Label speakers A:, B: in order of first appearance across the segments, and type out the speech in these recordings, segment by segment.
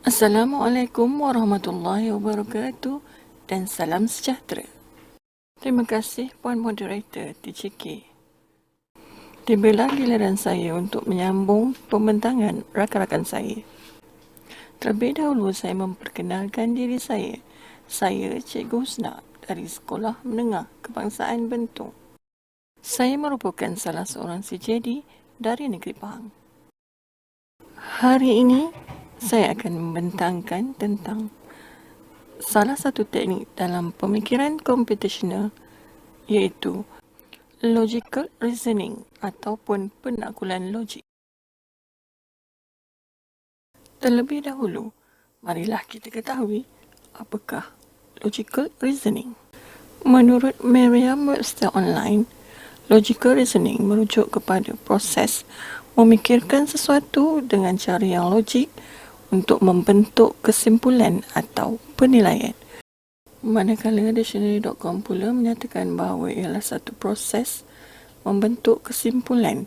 A: Assalamualaikum warahmatullahi wabarakatuh dan salam sejahtera. Terima kasih Puan Moderator TCK. Tibalah giliran saya untuk menyambung pembentangan rakan-rakan saya. Terlebih dahulu saya memperkenalkan diri saya. Saya Cikgu Husna dari Sekolah Menengah Kebangsaan Bentong. Saya merupakan salah seorang CJD dari Negeri Pahang. Hari ini saya akan membentangkan tentang salah satu teknik dalam pemikiran komputasional iaitu logical reasoning ataupun penaklukan logik. Terlebih dahulu, marilah kita ketahui apakah logical reasoning. Menurut Merriam-Webster Online, logical reasoning merujuk kepada proses memikirkan sesuatu dengan cara yang logik untuk membentuk kesimpulan atau penilaian. Manakala dictionary.com pula menyatakan bahawa ialah satu proses membentuk kesimpulan,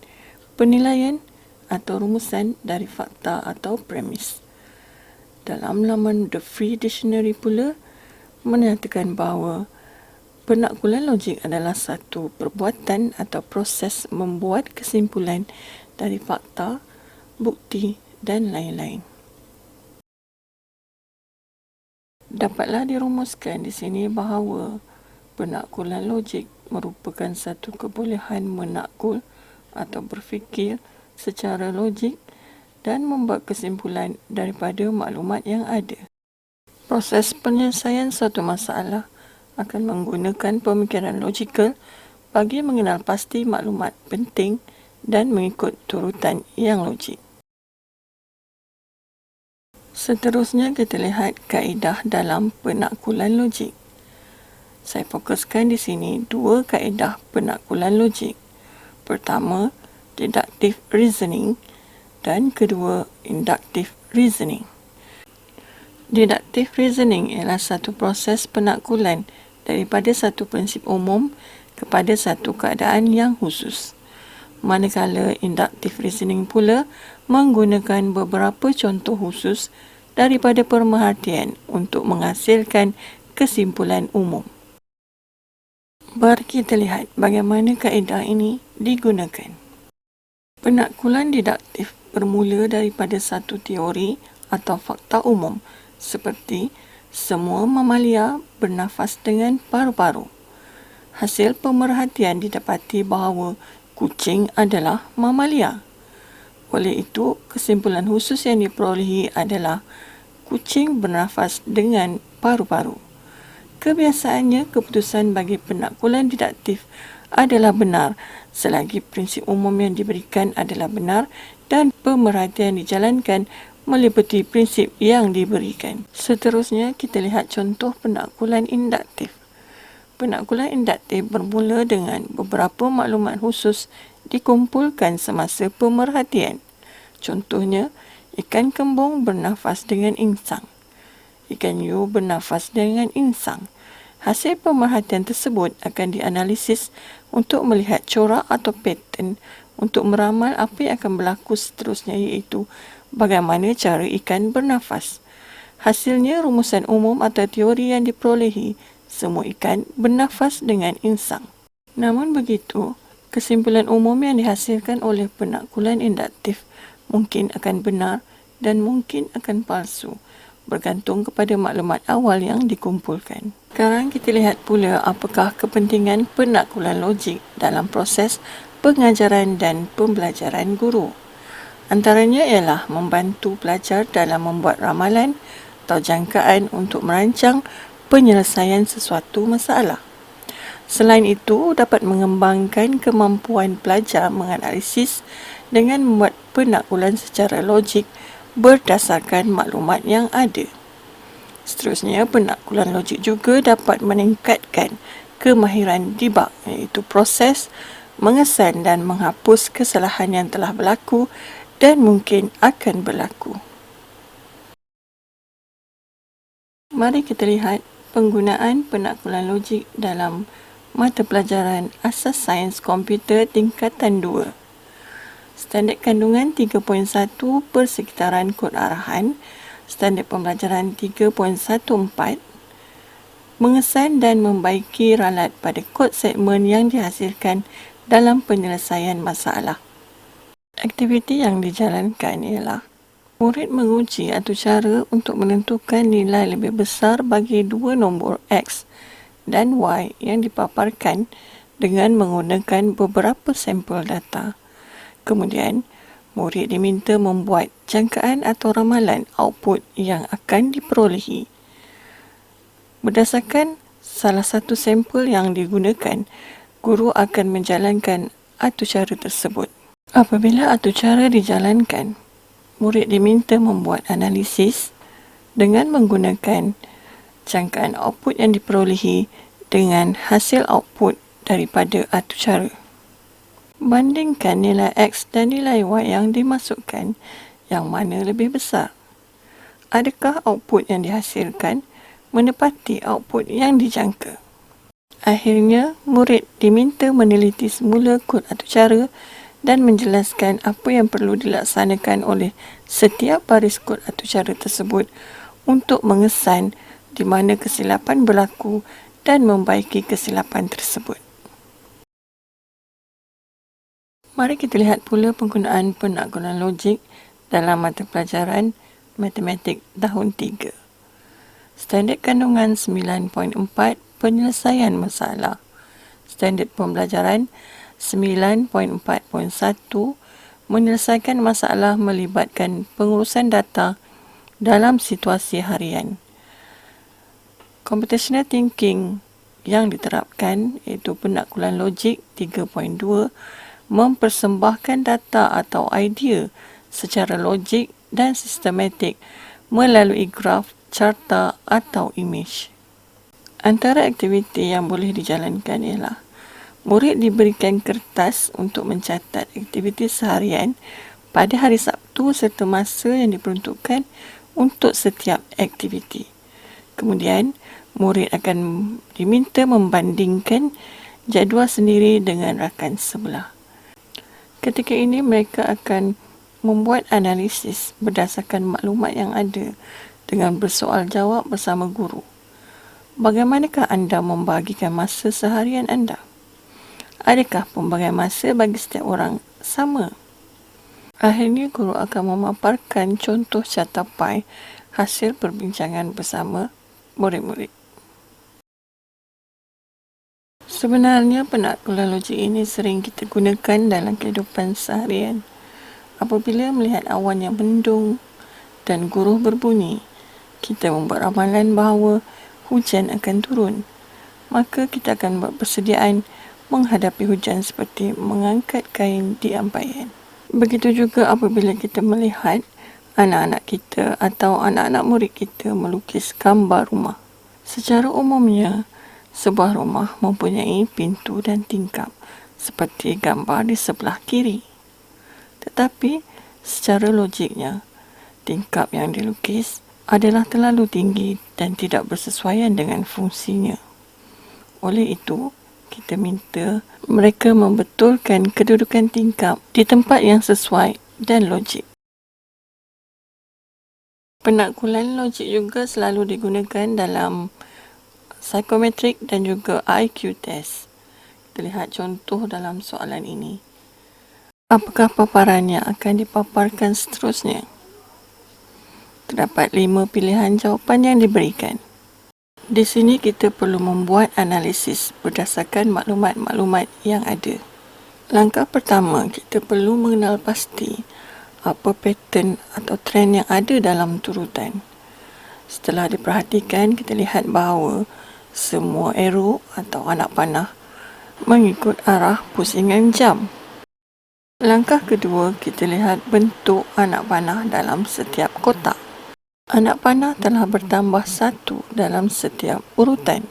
A: penilaian atau rumusan dari fakta atau premis. Dalam laman The Free Dictionary pula menyatakan bahawa penaklukan logik adalah satu perbuatan atau proses membuat kesimpulan dari fakta, bukti dan lain-lain. Dapatlah dirumuskan di sini bahawa penaklukan logik merupakan satu kebolehan menakul atau berfikir secara logik dan membuat kesimpulan daripada maklumat yang ada. Proses penyelesaian satu masalah akan menggunakan pemikiran logikal bagi mengenal pasti maklumat penting dan mengikut turutan yang logik. Seterusnya kita lihat kaedah dalam penaklukan logik. Saya fokuskan di sini dua kaedah penaklukan logik. Pertama, deductive reasoning dan kedua, inductive reasoning. Deductive reasoning ialah satu proses penaklukan daripada satu prinsip umum kepada satu keadaan yang khusus. Manakala inductive reasoning pula menggunakan beberapa contoh khusus daripada pemerhatian untuk menghasilkan kesimpulan umum. Mari kita lihat bagaimana kaedah ini digunakan. Penaklukan deduktif bermula daripada satu teori atau fakta umum seperti semua mamalia bernafas dengan paru-paru. Hasil pemerhatian didapati bahawa kucing adalah mamalia. Oleh itu, kesimpulan khusus yang diperolehi adalah kucing bernafas dengan paru-paru. Kebiasaannya, keputusan bagi penaklukan deduktif adalah benar selagi prinsip umum yang diberikan adalah benar dan pemerhatian dijalankan meliputi prinsip yang diberikan. Seterusnya, kita lihat contoh penaklukan induktif. Penaklukan induktif bermula dengan beberapa maklumat khusus dikumpulkan semasa pemerhatian. Contohnya, ikan kembung bernafas dengan insang. Ikan hiu bernafas dengan insang. Hasil pemerhatian tersebut akan dianalisis untuk melihat corak atau pattern untuk meramal apa yang akan berlaku seterusnya iaitu bagaimana cara ikan bernafas. Hasilnya rumusan umum atau teori yang diperolehi semua ikan bernafas dengan insang. Namun begitu, kesimpulan umum yang dihasilkan oleh penaklukan induktif mungkin akan benar dan mungkin akan palsu, bergantung kepada maklumat awal yang dikumpulkan. Sekarang kita lihat pula apakah kepentingan penaklukan logik dalam proses pengajaran dan pembelajaran guru. Antaranya ialah membantu pelajar dalam membuat ramalan atau jangkaan untuk merancang penyelesaian sesuatu masalah. Selain itu, dapat mengembangkan kemampuan pelajar menganalisis dengan membuat penaklukan secara logik berdasarkan maklumat yang ada. Seterusnya, penaklukan logik juga dapat meningkatkan kemahiran debug iaitu proses mengesan dan menghapus kesalahan yang telah berlaku dan mungkin akan berlaku. Mari kita lihat penggunaan penaklukan logik dalam mata pelajaran Asas Sains Komputer tingkatan 2. Standard kandungan 3.1 persekitaran kod arahan Standard Pembelajaran 3.14 mengesan dan membaiki ralat pada kod segmen yang dihasilkan dalam penyelesaian masalah. Aktiviti yang dijalankan ialah murid menguji atau cara untuk menentukan nilai lebih besar bagi dua nombor X dan Y yang dipaparkan dengan menggunakan beberapa sampel data. Kemudian, murid diminta membuat jangkaan atau ramalan output yang akan diperolehi. Berdasarkan salah satu sampel yang digunakan, guru akan menjalankan atur cara tersebut. Apabila atur cara dijalankan, murid diminta membuat analisis dengan menggunakan jangkaan output yang diperolehi dengan hasil output daripada atur cara. Bandingkan nilai X dan nilai Y yang dimasukkan, yang mana lebih besar. Adakah output yang dihasilkan menepati output yang dijangka? Akhirnya, murid diminta meneliti semula kod atur cara dan menjelaskan apa yang perlu dilaksanakan oleh setiap baris kod atur cara tersebut untuk mengesan di mana kesilapan berlaku dan membaiki kesilapan tersebut. Mari kita lihat pula penggunaan penaklukan logik dalam mata pelajaran Matematik tahun 3. Standard kandungan 9.4 penyelesaian masalah. Standard pembelajaran 9.4.1 menyelesaikan masalah melibatkan pengurusan data dalam situasi harian. Computational thinking yang diterapkan iaitu penaklukan logik 3.2 mempersembahkan data atau idea secara logik dan sistematik melalui graf, carta atau imej. Antara aktiviti yang boleh dijalankan ialah murid diberikan kertas untuk mencatat aktiviti seharian pada hari Sabtu serta masa yang diperuntukkan untuk setiap aktiviti. Kemudian, murid akan diminta membandingkan jadual sendiri dengan rakan sebelah. Ketika ini, mereka akan membuat analisis berdasarkan maklumat yang ada dengan bersoal jawab bersama guru. Bagaimanakah anda membahagikan masa seharian anda? Adakah pembagian masa bagi setiap orang sama? Akhirnya, guru akan memaparkan contoh carta pai hasil perbincangan bersama murid-murid. Sebenarnya, penaklukan logik ini sering kita gunakan dalam kehidupan seharian. Apabila melihat awan yang mendung dan guruh berbunyi, kita membuat ramalan bahawa hujan akan turun. Maka kita akan buat persediaan menghadapi hujan seperti mengangkat kain di ampaian. Begitu juga apabila kita melihat anak-anak kita atau anak-anak murid kita melukis gambar rumah. Secara umumnya, sebuah rumah mempunyai pintu dan tingkap seperti gambar di sebelah kiri. Tetapi, secara logiknya, tingkap yang dilukis adalah terlalu tinggi dan tidak bersesuaian dengan fungsinya. Oleh itu, kita minta mereka membetulkan kedudukan tingkap di tempat yang sesuai dan logik. Penaklukan logik juga selalu digunakan dalam psikometrik dan juga IQ test. Kita lihat contoh dalam soalan ini. Apakah paparan yang akan dipaparkan seterusnya? Terdapat 5 pilihan jawapan yang diberikan. Di sini kita perlu membuat analisis berdasarkan maklumat-maklumat yang ada. Langkah pertama, kita perlu mengenal pasti apa pattern atau trend yang ada dalam turutan. Setelah diperhatikan, kita lihat bahawa semua arrow atau anak panah mengikut arah pusingan jam. Langkah kedua, kita lihat bentuk anak panah dalam setiap kotak. Anak panah telah bertambah 1 dalam setiap urutan.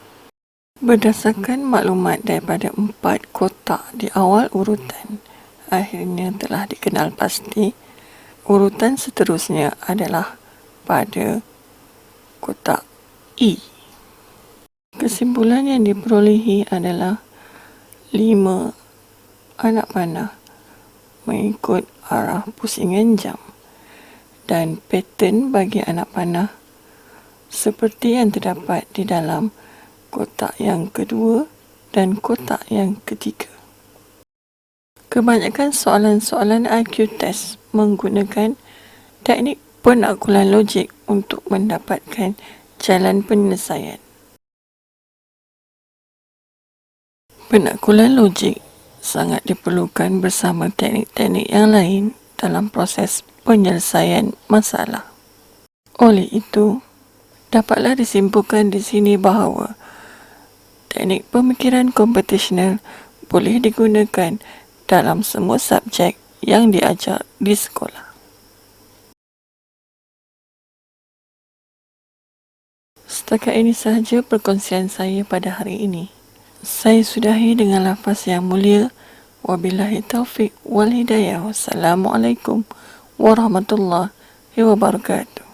A: Berdasarkan maklumat daripada 4 kotak di awal urutan, akhirnya telah dikenal pasti urutan seterusnya adalah pada kotak E. Kesimpulan yang diperolehi adalah 5 anak panah mengikut arah pusingan jam. dan pattern bagi anak panah seperti yang terdapat di dalam kotak yang kedua dan kotak yang ketiga. Kebanyakan soalan-soalan IQ test menggunakan teknik penaklukan logik untuk mendapatkan jalan penyelesaian. Penaklukan logik sangat diperlukan bersama teknik-teknik yang lain dalam proses penyelesaian masalah. Oleh itu, dapatlah disimpulkan di sini bahawa teknik pemikiran komputasional boleh digunakan dalam semua subjek yang diajar di sekolah. Setakat ini sahaja perkongsian saya pada hari ini. Saya sudahi dengan lafaz yang mulia. Wabillahi taufiq wal hidayah. Wassalamualaikum warahmatullahi wabarakatuh.